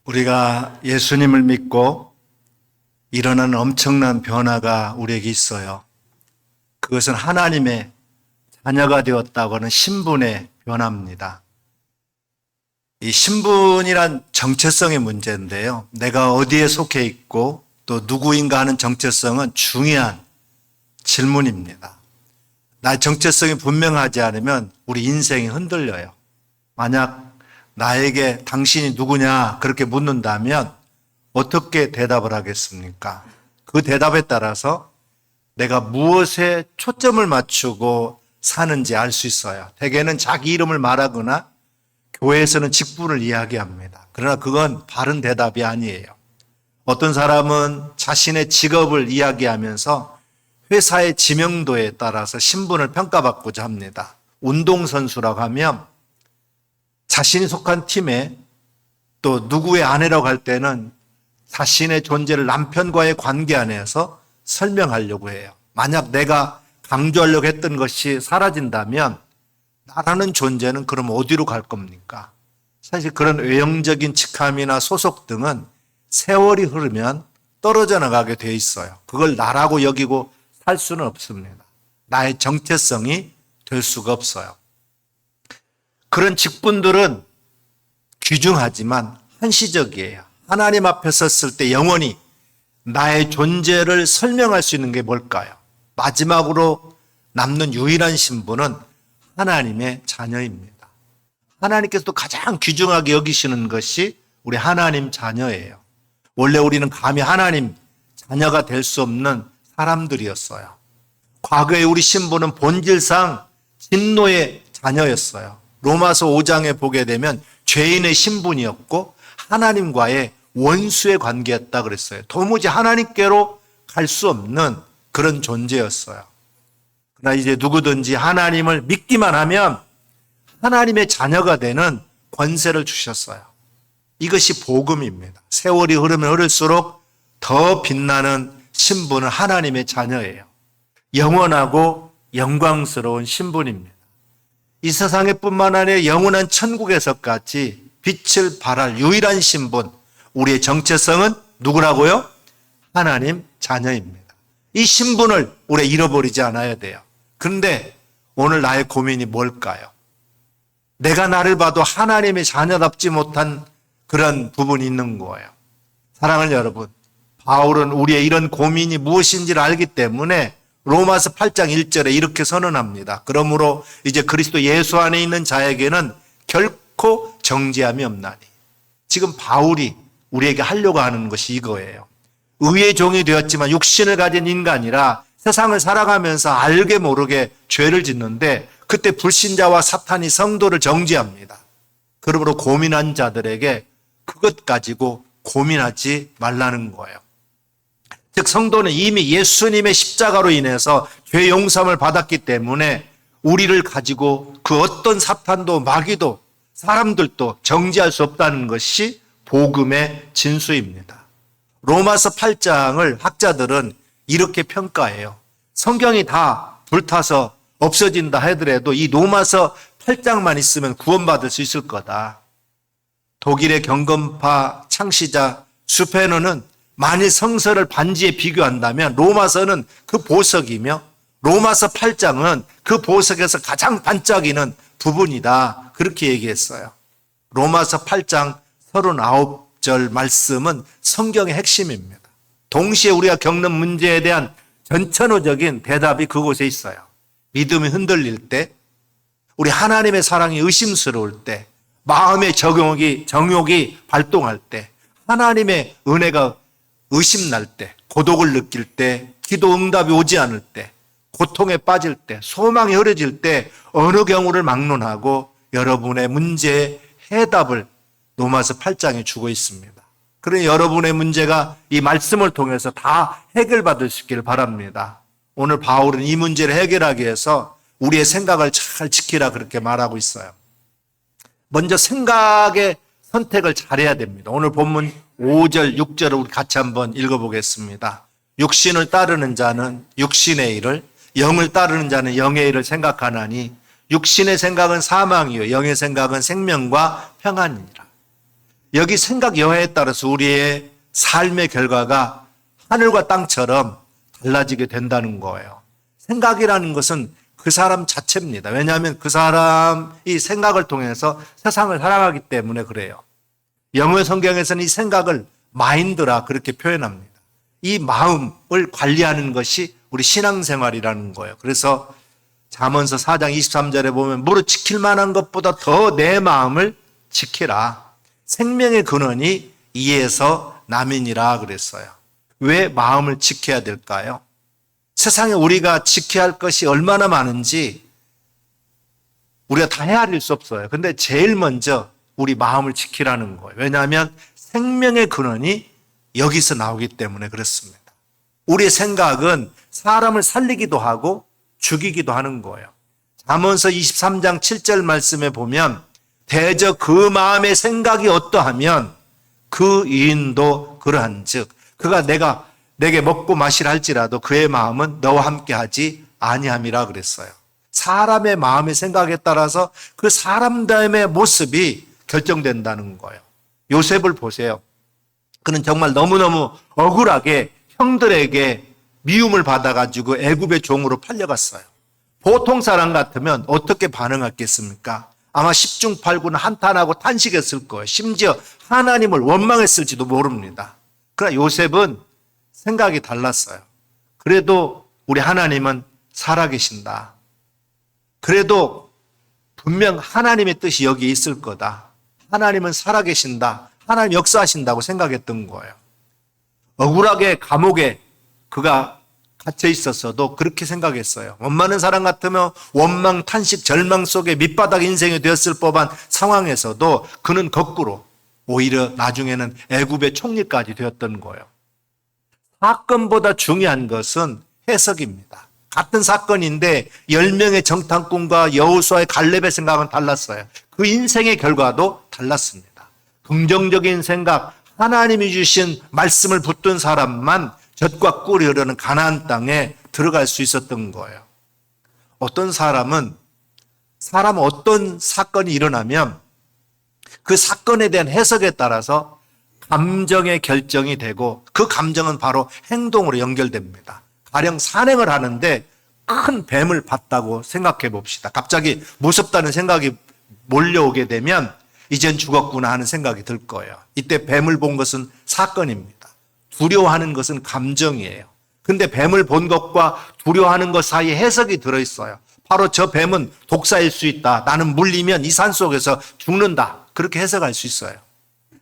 우리가 예수님을 믿고 일어나는 엄청난 변화가 우리에게 있어요. 그것은 하나님의 자녀가 되었다고 하는 신분의 변화입니다. 이 신분이란 정체성의 문제인데요. 내가 어디에 속해 있고 또 누구인가 하는 정체성은 중요한 질문입니다. 나의 정체성이 분명하지 않으면 우리 인생이 흔들려요. 만약 나에게 당신이 누구냐 그렇게 묻는다면 어떻게 대답을 하겠습니까? 그 대답에 따라서 내가 무엇에 초점을 맞추고 사는지 알 수 있어요. 대개는 자기 이름을 말하거나 교회에서는 직분을 이야기합니다. 그러나 그건 바른 대답이 아니에요. 어떤 사람은 자신의 직업을 이야기하면서 회사의 지명도에 따라서 신분을 평가받고자 합니다. 운동선수라고 하면 자신이 속한 팀에 또 누구의 아내라고 할 때는 자신의 존재를 남편과의 관계 안에서 설명하려고 해요. 만약 내가 강조하려고 했던 것이 사라진다면 나라는 존재는 그럼 어디로 갈 겁니까? 사실 그런 외형적인 직함이나 소속 등은 세월이 흐르면 떨어져 나가게 돼 있어요. 그걸 나라고 여기고 살 수는 없습니다. 나의 정체성이 될 수가 없어요. 그런 직분들은 귀중하지만 한시적이에요. 하나님 앞에 섰을 때 영원히 나의 존재를 설명할 수 있는 게 뭘까요? 마지막으로 남는 유일한 신분은 하나님의 자녀입니다. 하나님께서도 가장 귀중하게 여기시는 것이 우리 하나님 자녀예요. 원래 우리는 감히 하나님 자녀가 될 수 없는 사람들이었어요. 과거에 우리 신분은 본질상 진노의 자녀였어요. 로마서 5장에 보게 되면 죄인의 신분이었고 하나님과의 원수의 관계였다 그랬어요. 도무지 하나님께로 갈 수 없는 그런 존재였어요. 그러나 이제 누구든지 하나님을 믿기만 하면 하나님의 자녀가 되는 권세를 주셨어요. 이것이 복음입니다. 세월이 흐르면 흐를수록 더 빛나는 신분은 하나님의 자녀예요. 영원하고 영광스러운 신분입니다. 이 세상에 뿐만 아니라 영원한 천국에서까지 빛을 발할 유일한 신분, 우리의 정체성은 누구라고요? 하나님 자녀입니다. 이 신분을 우리 잃어버리지 않아야 돼요. 그런데 오늘 나의 고민이 뭘까요? 내가 나를 봐도 하나님의 자녀답지 못한 그런 부분이 있는 거예요. 사랑하는 여러분, 바울은 우리의 이런 고민이 무엇인지를 알기 때문에 로마서 8장 1절에 이렇게 선언합니다. 그러므로 이제 그리스도 예수 안에 있는 자에게는 결코 정죄함이 없나니. 지금 바울이 우리에게 하려고 하는 것이 이거예요. 의의 종이 되었지만 육신을 가진 인간이라 세상을 살아가면서 알게 모르게 죄를 짓는데 그때 불신자와 사탄이 성도를 정죄합니다. 그러므로 고민한 자들에게 그것 가지고 고민하지 말라는 거예요. 즉 성도는 이미 예수님의 십자가로 인해서 죄 용서함을 받았기 때문에 우리를 가지고 그 어떤 사탄도 마귀도 사람들도 정죄할 수 없다는 것이 복음의 진수입니다. 로마서 8장을 학자들은 이렇게 평가해요. 성경이 다 불타서 없어진다 하더라도 이 로마서 8장만 있으면 구원받을 수 있을 거다. 독일의 경건파 창시자 수페너는 만일 성서를 반지에 비교한다면 로마서는 그 보석이며 로마서 8장은 그 보석에서 가장 반짝이는 부분이다. 그렇게 얘기했어요. 로마서 8장 39절 말씀은 성경의 핵심입니다. 동시에 우리가 겪는 문제에 대한 전천후적인 대답이 그곳에 있어요. 믿음이 흔들릴 때, 우리 하나님의 사랑이 의심스러울 때, 마음의 정욕이 발동할 때, 하나님의 은혜가 의심날 때, 고독을 느낄 때, 기도 응답이 오지 않을 때, 고통에 빠질 때, 소망이 흐려질 때 어느 경우를 막론하고 여러분의 문제의 해답을 로마서 8장에 주고 있습니다. 그러니 여러분의 문제가 이 말씀을 통해서 다 해결받을 수 있기를 바랍니다. 오늘 바울은 이 문제를 해결하기 위해서 우리의 생각을 잘 지키라 그렇게 말하고 있어요. 먼저 생각의 선택을 잘해야 됩니다. 오늘 본문 5절, 6절을 우리 같이 한번 읽어보겠습니다. 육신을 따르는 자는 육신의 일을, 영을 따르는 자는 영의 일을 생각하나니 육신의 생각은 사망이요 영의 생각은 생명과 평안이니라. 여기 생각 여하에 따라서 우리의 삶의 결과가 하늘과 땅처럼 달라지게 된다는 거예요. 생각이라는 것은 그 사람 자체입니다. 왜냐하면 그 사람이 생각을 통해서 세상을 살아가기 때문에 그래요. 영어 성경에서는 이 생각을 마인드라 그렇게 표현합니다. 이 마음을 관리하는 것이 우리 신앙생활이라는 거예요. 그래서 잠언서 4장 23절에 보면 무릇 지킬 만한 것보다 더 내 마음을 지키라. 생명의 근원이 이에서 남이니라 그랬어요. 왜 마음을 지켜야 될까요? 세상에 우리가 지켜야 할 것이 얼마나 많은지 우리가 다 헤아릴 수 없어요. 근데 제일 먼저 우리 마음을 지키라는 거예요. 왜냐하면 생명의 근원이 여기서 나오기 때문에 그렇습니다. 우리의 생각은 사람을 살리기도 하고 죽이기도 하는 거예요. 잠언서 23장 7절 말씀에 보면 대저 그 마음의 생각이 어떠하면 그 이인도 그러한즉 그가 내게 먹고 마시라 할지라도 그의 마음은 너와 함께하지 아니함이라 그랬어요. 사람의 마음의 생각에 따라서 그 사람들의 모습이 결정된다는 거예요. 요셉을 보세요. 그는 정말 너무너무 억울하게 형들에게 미움을 받아가지고 애굽의 종으로 팔려갔어요. 보통 사람 같으면 어떻게 반응했겠습니까? 아마 10중 8구는 한탄하고 탄식했을 거예요. 심지어 하나님을 원망했을지도 모릅니다. 그러나 요셉은 생각이 달랐어요. 그래도 우리 하나님은 살아계신다. 그래도 분명 하나님의 뜻이 여기 있을 거다. 하나님은 살아계신다. 하나님 역사하신다고 생각했던 거예요. 억울하게 감옥에 그가 갇혀 있었어도 그렇게 생각했어요. 원망하는 사람 같으면 원망, 탄식, 절망 속에 밑바닥 인생이 되었을 법한 상황에서도 그는 거꾸로 오히려 나중에는 애굽의 총리까지 되었던 거예요. 사건보다 중요한 것은 해석입니다. 같은 사건인데 10명의 정탐꾼과 여호수아의 갈렙의 생각은 달랐어요. 그 인생의 결과도 달랐습니다. 긍정적인 생각, 하나님이 주신 말씀을 붙든 사람만 젖과 꿀이 흐르는 가나안 땅에 들어갈 수 있었던 거예요. 어떤 사람은 어떤 사건이 일어나면 그 사건에 대한 해석에 따라서 감정의 결정이 되고 그 감정은 바로 행동으로 연결됩니다. 가령 산행을 하는데 큰 뱀을 봤다고 생각해 봅시다. 갑자기 무섭다는 생각이 몰려오게 되면 이젠 죽었구나 하는 생각이 들 거예요. 이때 뱀을 본 것은 사건입니다. 두려워하는 것은 감정이에요. 근데 뱀을 본 것과 두려워하는 것 사이에 해석이 들어있어요. 바로 저 뱀은 독사일 수 있다. 나는 물리면 이 산속에서 죽는다. 그렇게 해석할 수 있어요.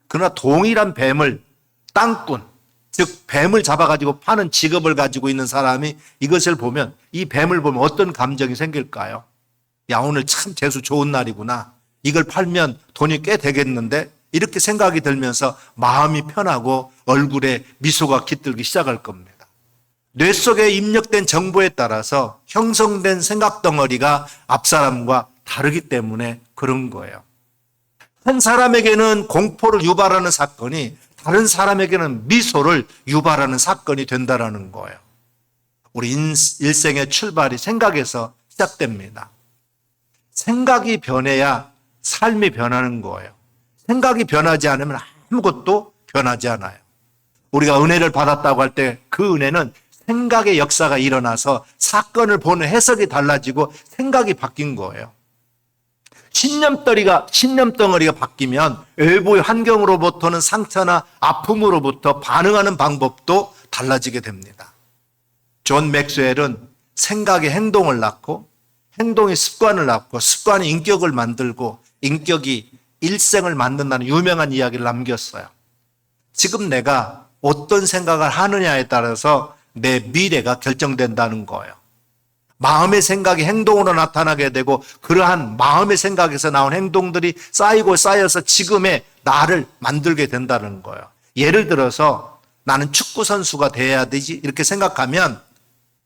그러나 동일한 뱀을 땅꾼, 즉 뱀을 잡아가지고 파는 직업을 가지고 있는 사람이 이것을 보면 이 뱀을 보면 어떤 감정이 생길까요? 야, 오늘 참 재수 좋은 날이구나. 이걸 팔면 돈이 꽤 되겠는데 이렇게 생각이 들면서 마음이 편하고 얼굴에 미소가 깃들기 시작할 겁니다. 뇌 속에 입력된 정보에 따라서 형성된 생각 덩어리가 앞 사람과 다르기 때문에 그런 거예요. 한 사람에게는 공포를 유발하는 사건이 다른 사람에게는 미소를 유발하는 사건이 된다는 거예요. 우리 일생의 출발이 생각에서 시작됩니다. 생각이 변해야 삶이 변하는 거예요. 생각이 변하지 않으면 아무것도 변하지 않아요. 우리가 은혜를 받았다고 할 때 그 은혜는 생각의 역사가 일어나서 사건을 보는 해석이 달라지고 생각이 바뀐 거예요. 신념덩어리가 바뀌면 외부의 환경으로부터는 상처나 아픔으로부터 반응하는 방법도 달라지게 됩니다. 존 맥스웰은 생각이 행동을 낳고 행동이 습관을 낳고 습관이 인격을 만들고 인격이 일생을 만든다는 유명한 이야기를 남겼어요. 지금 내가 어떤 생각을 하느냐에 따라서 내 미래가 결정된다는 거예요. 마음의 생각이 행동으로 나타나게 되고 그러한 마음의 생각에서 나온 행동들이 쌓이고 쌓여서 지금의 나를 만들게 된다는 거예요. 예를 들어서 나는 축구 선수가 돼야 되지 이렇게 생각하면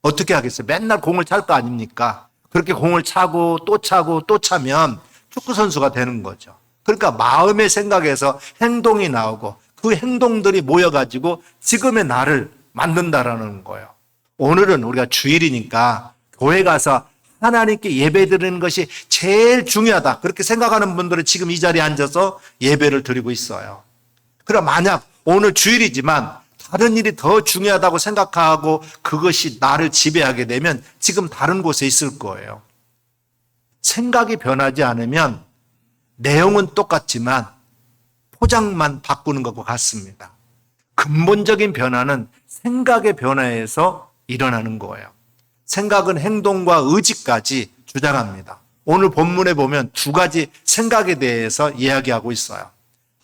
어떻게 하겠어요? 맨날 공을 찰 거 아닙니까? 그렇게 공을 차고 또 차고 또 차면 축구 선수가 되는 거죠. 그러니까 마음의 생각에서 행동이 나오고 그 행동들이 모여가지고 지금의 나를 만든다라는 거예요. 오늘은 우리가 주일이니까 교회 가서 하나님께 예배 드리는 것이 제일 중요하다. 그렇게 생각하는 분들은 지금 이 자리에 앉아서 예배를 드리고 있어요. 그럼 만약 오늘 주일이지만 다른 일이 더 중요하다고 생각하고 그것이 나를 지배하게 되면 지금 다른 곳에 있을 거예요. 생각이 변하지 않으면 내용은 똑같지만 포장만 바꾸는 것과 같습니다. 근본적인 변화는 생각의 변화에서 일어나는 거예요. 생각은 행동과 의지까지 주장합니다. 오늘 본문에 보면 두 가지 생각에 대해서 이야기하고 있어요.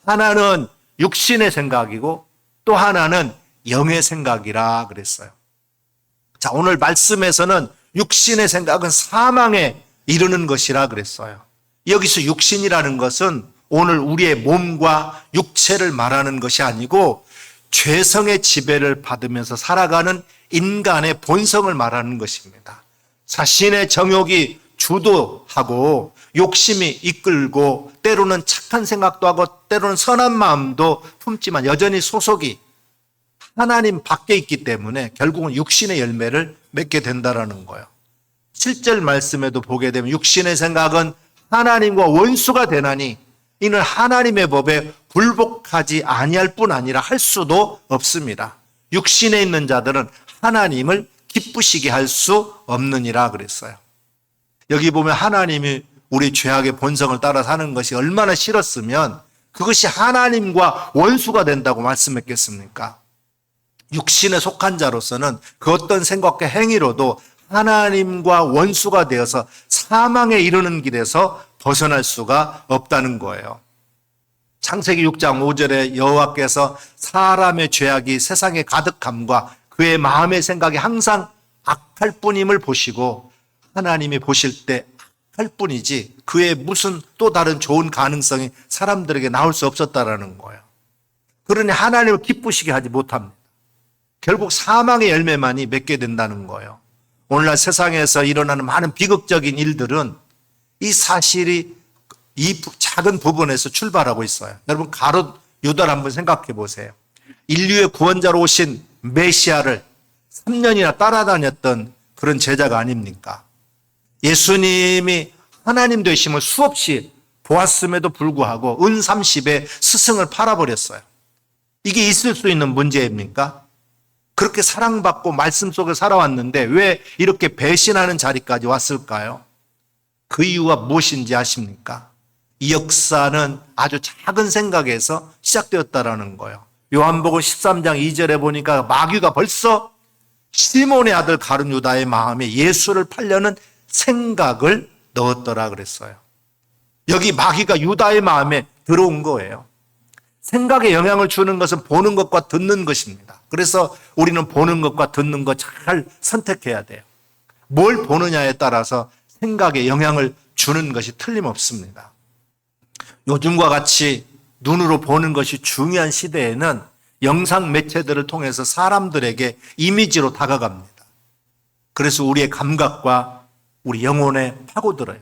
하나는 육신의 생각이고 또 하나는 영의 생각이라 그랬어요. 자, 오늘 말씀에서는 육신의 생각은 사망에 이르는 것이라 그랬어요. 여기서 육신이라는 것은 오늘 우리의 몸과 육체를 말하는 것이 아니고 죄성의 지배를 받으면서 살아가는 인간의 본성을 말하는 것입니다. 자신의 정욕이 주도하고 욕심이 이끌고 때로는 착한 생각도 하고 때로는 선한 마음도 품지만 여전히 소속이 하나님 밖에 있기 때문에 결국은 육신의 열매를 맺게 된다는 거예요. 7절 말씀에도 보게 되면 육신의 생각은 하나님과 원수가 되나니 이는 하나님의 법에 굴복하지 아니할 뿐 아니라 할 수도 없습니다. 육신에 있는 자들은 하나님을 기쁘시게 할 수 없느니라 그랬어요. 여기 보면 하나님이 우리 죄악의 본성을 따라 사는 것이 얼마나 싫었으면 그것이 하나님과 원수가 된다고 말씀했겠습니까? 육신에 속한 자로서는 그 어떤 생각과 행위로도 하나님과 원수가 되어서 사망에 이르는 길에서 벗어날 수가 없다는 거예요. 창세기 6장 5절에 여호와께서 사람의 죄악이 세상에 가득함과 그의 마음의 생각이 항상 악할 뿐임을 보시고 하나님이 보실 때 악할 뿐이지 그의 무슨 또 다른 좋은 가능성이 사람들에게 나올 수 없었다라는 거예요. 그러니 하나님을 기쁘시게 하지 못합니다. 결국 사망의 열매만이 맺게 된다는 거예요. 오늘날 세상에서 일어나는 많은 비극적인 일들은 이 사실이 이 작은 부분에서 출발하고 있어요. 여러분 가롯 유다를 한번 생각해 보세요. 인류의 구원자로 오신 메시아를 3년이나 따라다녔던 그런 제자가 아닙니까? 예수님이 하나님 되심을 수없이 보았음에도 불구하고 은 30에 스승을 팔아버렸어요. 이게 있을 수 있는 문제입니까? 그렇게 사랑받고 말씀 속에 살아왔는데 왜 이렇게 배신하는 자리까지 왔을까요? 그 이유가 무엇인지 아십니까? 이 역사는 아주 작은 생각에서 시작되었다라는 거예요. 요한복음 13장 2절에 보니까 마귀가 벌써 시몬의 아들 가룟 유다의 마음에 예수를 팔려는 생각을 넣었더라 그랬어요. 여기 마귀가 유다의 마음에 들어온 거예요. 생각에 영향을 주는 것은 보는 것과 듣는 것입니다. 그래서 우리는 보는 것과 듣는 것 잘 선택해야 돼요. 뭘 보느냐에 따라서 생각에 영향을 주는 것이 틀림없습니다. 요즘과 같이 눈으로 보는 것이 중요한 시대에는 영상 매체들을 통해서 사람들에게 이미지로 다가갑니다. 그래서 우리의 감각과 우리 영혼에 파고들어요.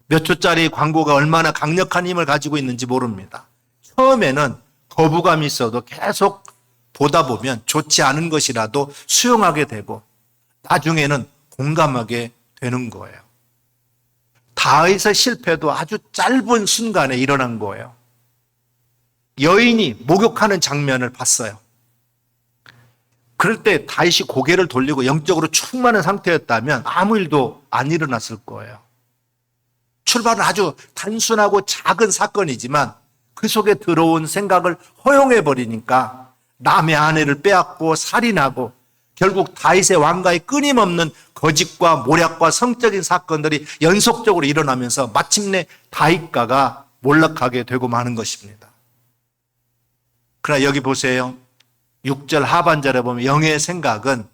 몇 초짜리 광고가 얼마나 강력한 힘을 가지고 있는지 모릅니다. 처음에는 거부감이 있어도 계속 보다 보면 좋지 않은 것이라도 수용하게 되고 나중에는 공감하게 되는 거예요. 다윗의 실패도 아주 짧은 순간에 일어난 거예요. 여인이 목욕하는 장면을 봤어요. 그럴 때 다윗이 고개를 돌리고 영적으로 충만한 상태였다면 아무 일도 안 일어났을 거예요. 출발은 아주 단순하고 작은 사건이지만 그 속에 들어온 생각을 허용해버리니까 남의 아내를 빼앗고 살인하고 결국 다윗의 왕가에 끊임없는 거짓과 모략과 성적인 사건들이 연속적으로 일어나면서 마침내 다윗가가 몰락하게 되고 마는 것입니다. 그러나 여기 보세요. 6절 하반절에 보면 영의 생각은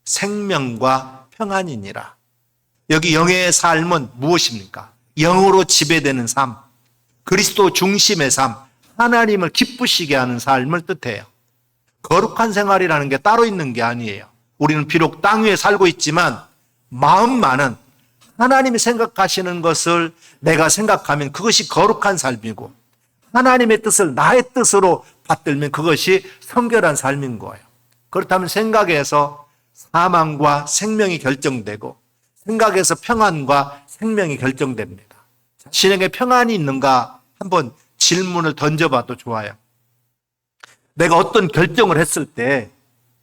생명과 평안이니라. 여기 영의 삶은 무엇입니까? 영으로 지배되는 삶, 그리스도 중심의 삶, 하나님을 기쁘시게 하는 삶을 뜻해요. 거룩한 생활이라는 게 따로 있는 게 아니에요. 우리는 비록 땅 위에 살고 있지만 마음만은 하나님이 생각하시는 것을 내가 생각하면 그것이 거룩한 삶이고 하나님의 뜻을 나의 뜻으로 받들면 그것이 성결한 삶인 거예요. 그렇다면 생각에서 사망과 생명이 결정되고 생각에서 평안과 생명이 결정됩니다. 자신에게 평안이 있는가 한번 질문을 던져봐도 좋아요. 내가 어떤 결정을 했을 때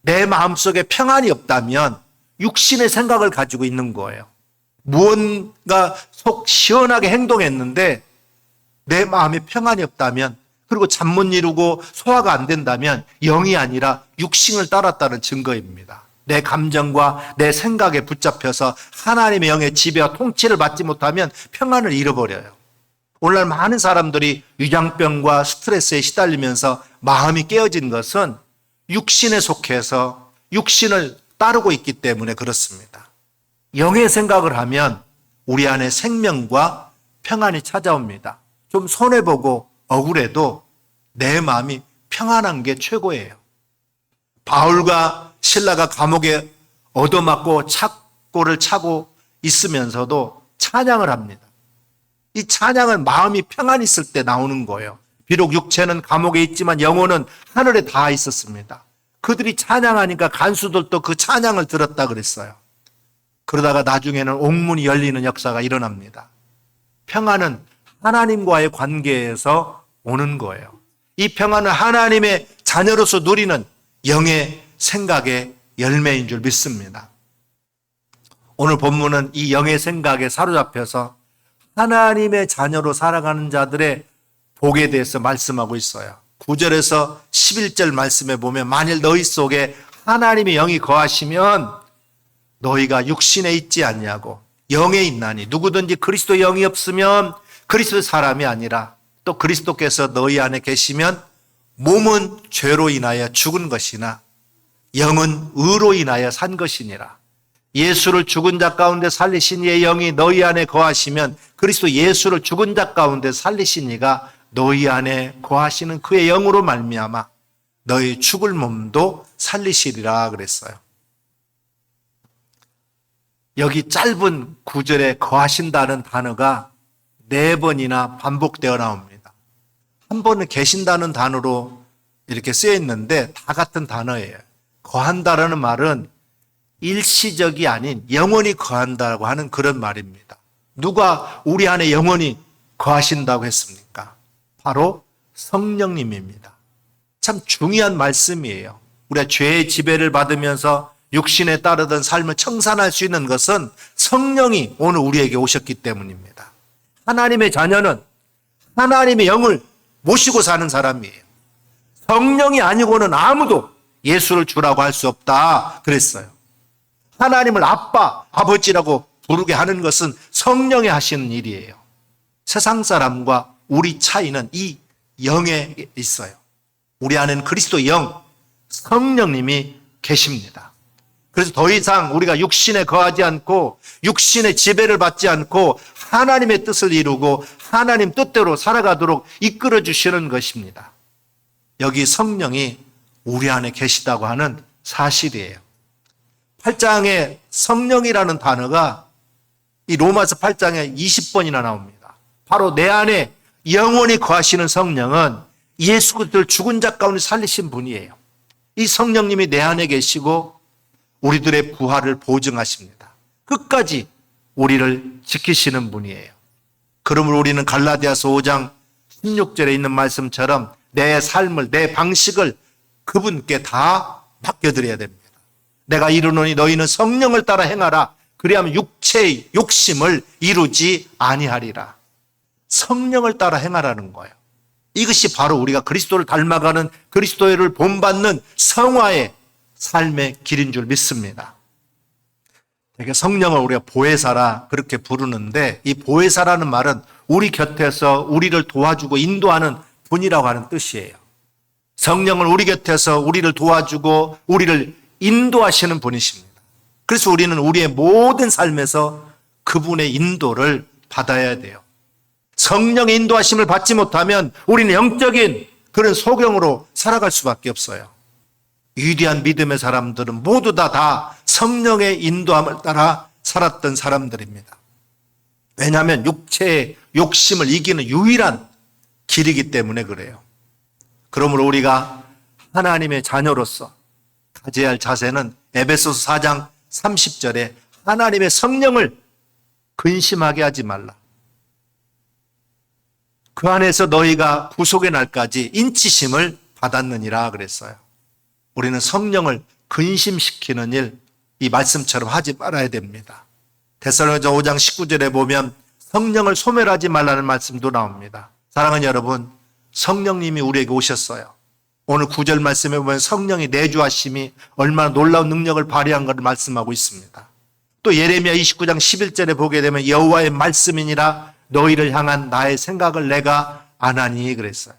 내 마음속에 평안이 없다면 육신의 생각을 가지고 있는 거예요. 무언가 속 시원하게 행동했는데 내 마음에 평안이 없다면, 그리고 잠 못 이루고 소화가 안 된다면 영이 아니라 육신을 따랐다는 증거입니다. 내 감정과 내 생각에 붙잡혀서 하나님의 영의 지배와 통치를 받지 못하면 평안을 잃어버려요. 오늘날 많은 사람들이 위장병과 스트레스에 시달리면서 마음이 깨어진 것은 육신에 속해서 육신을 따르고 있기 때문에 그렇습니다. 영의 생각을 하면 우리 안에 생명과 평안이 찾아옵니다. 좀 손해보고 억울해도 내 마음이 평안한 게 최고예요. 바울과 실라가 감옥에 얻어맞고 착고를 차고 있으면서도 찬양을 합니다. 이 찬양은 마음이 평안히 있을 때 나오는 거예요. 비록 육체는 감옥에 있지만 영혼은 하늘에 닿아 있었습니다. 그들이 찬양하니까 간수들도 그 찬양을 들었다 그랬어요. 그러다가 나중에는 옥문이 열리는 역사가 일어납니다. 평안은 하나님과의 관계에서 오는 거예요. 이 평안은 하나님의 자녀로서 누리는 영의 생각의 열매인 줄 믿습니다. 오늘 본문은 이 영의 생각에 사로잡혀서 하나님의 자녀로 살아가는 자들의 복에 대해서 말씀하고 있어요. 9절에서 11절 말씀에 보면 만일 너희 속에 하나님의 영이 거하시면 너희가 육신에 있지 않냐고 영에 있나니 누구든지 그리스도 영이 없으면 그리스도 사람이 아니라 또 그리스도께서 너희 안에 계시면 몸은 죄로 인하여 죽은 것이나 영은 의로 인하여 산 것이니라. 예수를 죽은 자 가운데 살리신 이의 영이 너희 안에 거하시면 그리스도 예수를 죽은 자 가운데 살리신 이가 너희 안에 거하시는 그의 영으로 말미암아 너희 죽을 몸도 살리시리라 그랬어요. 여기 짧은 구절에 거하신다는 단어가 4번이나 반복되어 나옵니다. 한 번은 계신다는 단어로 이렇게 쓰여 있는데 다 같은 단어예요. 거한다라는 말은 일시적이 아닌 영원히 거한다고 하는 그런 말입니다. 누가 우리 안에 영원히 거하신다고 했습니까? 바로 성령님입니다. 참 중요한 말씀이에요. 우리가 죄의 지배를 받으면서 육신에 따르던 삶을 청산할 수 있는 것은 성령이 오늘 우리에게 오셨기 때문입니다. 하나님의 자녀는 하나님의 영을 모시고 사는 사람이에요. 성령이 아니고는 아무도 예수를 주라고 할 수 없다 그랬어요. 하나님을 아빠, 아버지라고 부르게 하는 것은 성령이 하시는 일이에요. 세상 사람과 우리 차이는 이 영에 있어요. 우리 안에는 그리스도 영, 성령님이 계십니다. 그래서 더 이상 우리가 육신에 거하지 않고 육신의 지배를 받지 않고 하나님의 뜻을 이루고 하나님 뜻대로 살아가도록 이끌어 주시는 것입니다. 여기 성령이 우리 안에 계시다고 하는 사실이에요. 8장에 성령이라는 단어가 이 로마서 8장에 20번이나 나옵니다. 바로 내 안에 영원히 거하시는 성령은 예수 그리스도를 죽은 자 가운데 살리신 분이에요. 이 성령님이 내 안에 계시고 우리들의 부활을 보증하십니다. 끝까지 우리를 지키시는 분이에요. 그러므로 우리는 갈라디아서 5장 16절에 있는 말씀처럼 내 삶을, 내 방식을 그분께 다 맡겨드려야 됩니다. 내가 이르노니 너희는 성령을 따라 행하라. 그리하면 육체의 욕심을 이루지 아니하리라. 성령을 따라 행하라는 거예요. 이것이 바로 우리가 그리스도를 닮아가는 그리스도를 본받는 성화의 삶의 길인 줄 믿습니다. 되게 성령을 우리가 보혜사라 그렇게 부르는데 이 보혜사라는 말은 우리 곁에서 우리를 도와주고 인도하는 분이라고 하는 뜻이에요. 성령은 우리 곁에서 우리를 도와주고 우리를 인도하시는 분이십니다. 그래서 우리는 우리의 모든 삶에서 그분의 인도를 받아야 돼요. 성령의 인도하심을 받지 못하면 우리는 영적인 그런 소경으로 살아갈 수밖에 없어요. 위대한 믿음의 사람들은 모두 다 성령의 인도함을 따라 살았던 사람들입니다. 왜냐하면 육체의 욕심을 이기는 유일한 길이기 때문에 그래요. 그러므로 우리가 하나님의 자녀로서 가져야 할 자세는 에베소서 4장 30절에 하나님의 성령을 근심하게 하지 말라. 그 안에서 너희가 구속의 날까지 인치심을 받았느니라 그랬어요. 우리는 성령을 근심시키는 일, 이 말씀처럼 하지 말아야 됩니다. 데살로니가서 5장 19절에 보면 성령을 소멸하지 말라는 말씀도 나옵니다. 사랑하는 여러분, 성령님이 우리에게 오셨어요. 오늘 9절 말씀에 보면 성령이 내주하심이 얼마나 놀라운 능력을 발휘한 것을 말씀하고 있습니다. 또 예레미야 29장 11절에 보게 되면 여호와의 말씀이니라 너희를 향한 나의 생각을 내가 아나니 그랬어요.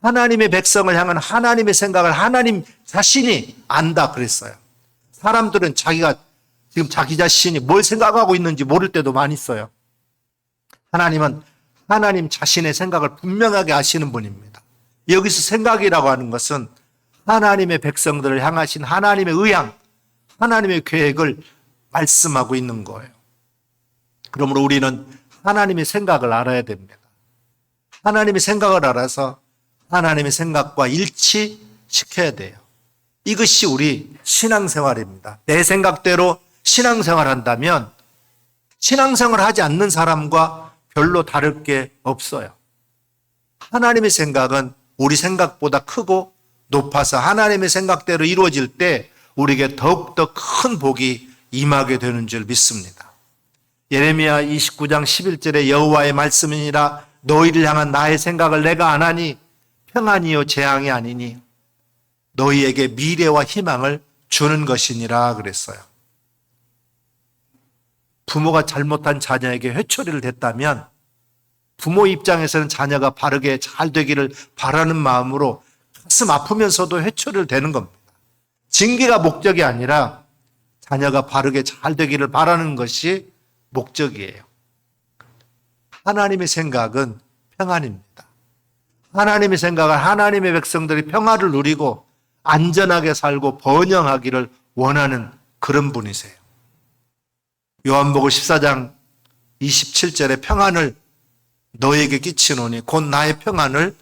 하나님의 백성을 향한 하나님의 생각을 하나님 자신이 안다 그랬어요. 사람들은 자기가 지금 자기 자신이 뭘 생각하고 있는지 모를 때도 많이 있어요. 하나님은 하나님 자신의 생각을 분명하게 아시는 분입니다. 여기서 생각이라고 하는 것은 하나님의 백성들을 향하신 하나님의 의향, 하나님의 계획을 말씀하고 있는 거예요. 그러므로 우리는 하나님의 생각을 알아야 됩니다. 하나님의 생각을 알아서 하나님의 생각과 일치시켜야 돼요. 이것이 우리 신앙생활입니다. 내 생각대로 신앙생활한다면 신앙생활 하지 않는 사람과 별로 다를 게 없어요. 하나님의 생각은 우리 생각보다 크고 높아서 하나님의 생각대로 이루어질 때 우리에게 더욱더 큰 복이 임하게 되는 줄 믿습니다. 예레미야 29장 11절에 여호와의 말씀이니라 너희를 향한 나의 생각을 내가 아나니 평안이요 재앙이 아니니 너희에게 미래와 희망을 주는 것이니라 그랬어요. 부모가 잘못한 자녀에게 회초리를 댔다면 부모 입장에서는 자녀가 바르게 잘 되기를 바라는 마음으로 가슴 아프면서도 회초리를 대는 겁니다. 징계가 목적이 아니라 자녀가 바르게 잘 되기를 바라는 것이 목적이에요. 하나님의 생각은 평안입니다. 하나님의 생각은 하나님의 백성들이 평화를 누리고 안전하게 살고 번영하기를 원하는 그런 분이세요. 요한복음 14장 27절에 평안을 너에게 끼치노니 곧 나의 평안을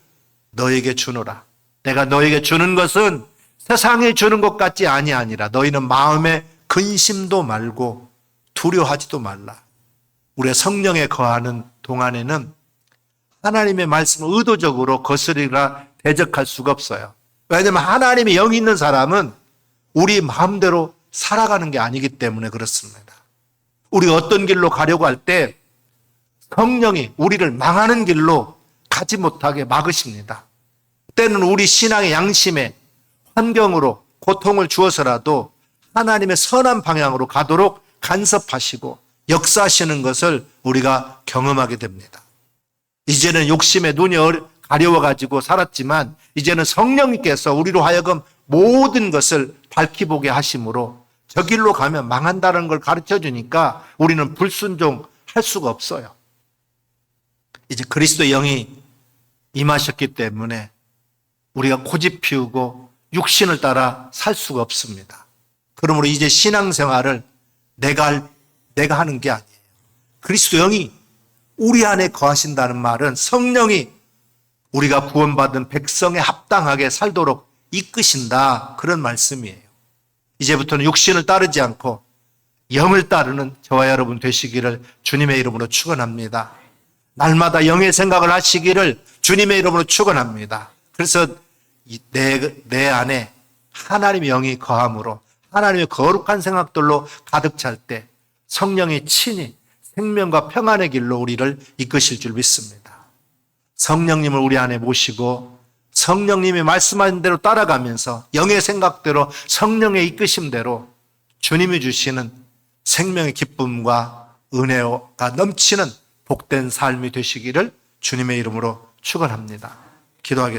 너에게 주노라. 내가 너에게 주는 것은 세상에 주는 것 같지 아니하니라. 너희는 마음에 근심도 말고 두려워하지도 말라. 우리가 성령에 거하는 동안에는 하나님의 말씀을 의도적으로 거스리거나 대적할 수가 없어요. 왜냐하면 하나님의 영이 있는 사람은 우리 마음대로 살아가는 게 아니기 때문에 그렇습니다. 우리가 어떤 길로 가려고 할 때 성령이 우리를 망하는 길로 가지 못하게 막으십니다. 때는 우리 신앙의 양심에 환경으로 고통을 주어서라도 하나님의 선한 방향으로 가도록 간섭하시고 역사하시는 것을 우리가 경험하게 됩니다. 이제는 욕심에 눈이 가려워가지고 살았지만 이제는 성령님께서 우리로 하여금 모든 것을 밝히 보게 하심으로 저 길로 가면 망한다는 걸 가르쳐 주니까 우리는 불순종할 수가 없어요. 이제 그리스도의 영이 임하셨기 때문에 우리가 고집 피우고 육신을 따라 살 수가 없습니다. 그러므로 이제 신앙생활을 내가 하는 게 아니에요. 그리스도 영이 우리 안에 거하신다는 말은 성령이 우리가 구원받은 백성에 합당하게 살도록 이끄신다, 그런 말씀이에요. 이제부터는 육신을 따르지 않고 영을 따르는 저와 여러분 되시기를 주님의 이름으로 축원합니다. 날마다 영의 생각을 하시기를 주님의 이름으로 축원합니다. 그래서 내 안에 하나님의 영이 거함으로 하나님의 거룩한 생각들로 가득 찰 때 성령이 친히 생명과 평안의 길로 우리를 이끄실 줄 믿습니다. 성령님을 우리 안에 모시고 성령님이 말씀하신 대로 따라가면서 영의 생각대로 성령의 이끄심대로 주님이 주시는 생명의 기쁨과 은혜가 넘치는 복된 삶이 되시기를 주님의 이름으로 축원합니다. 기도하겠습니다.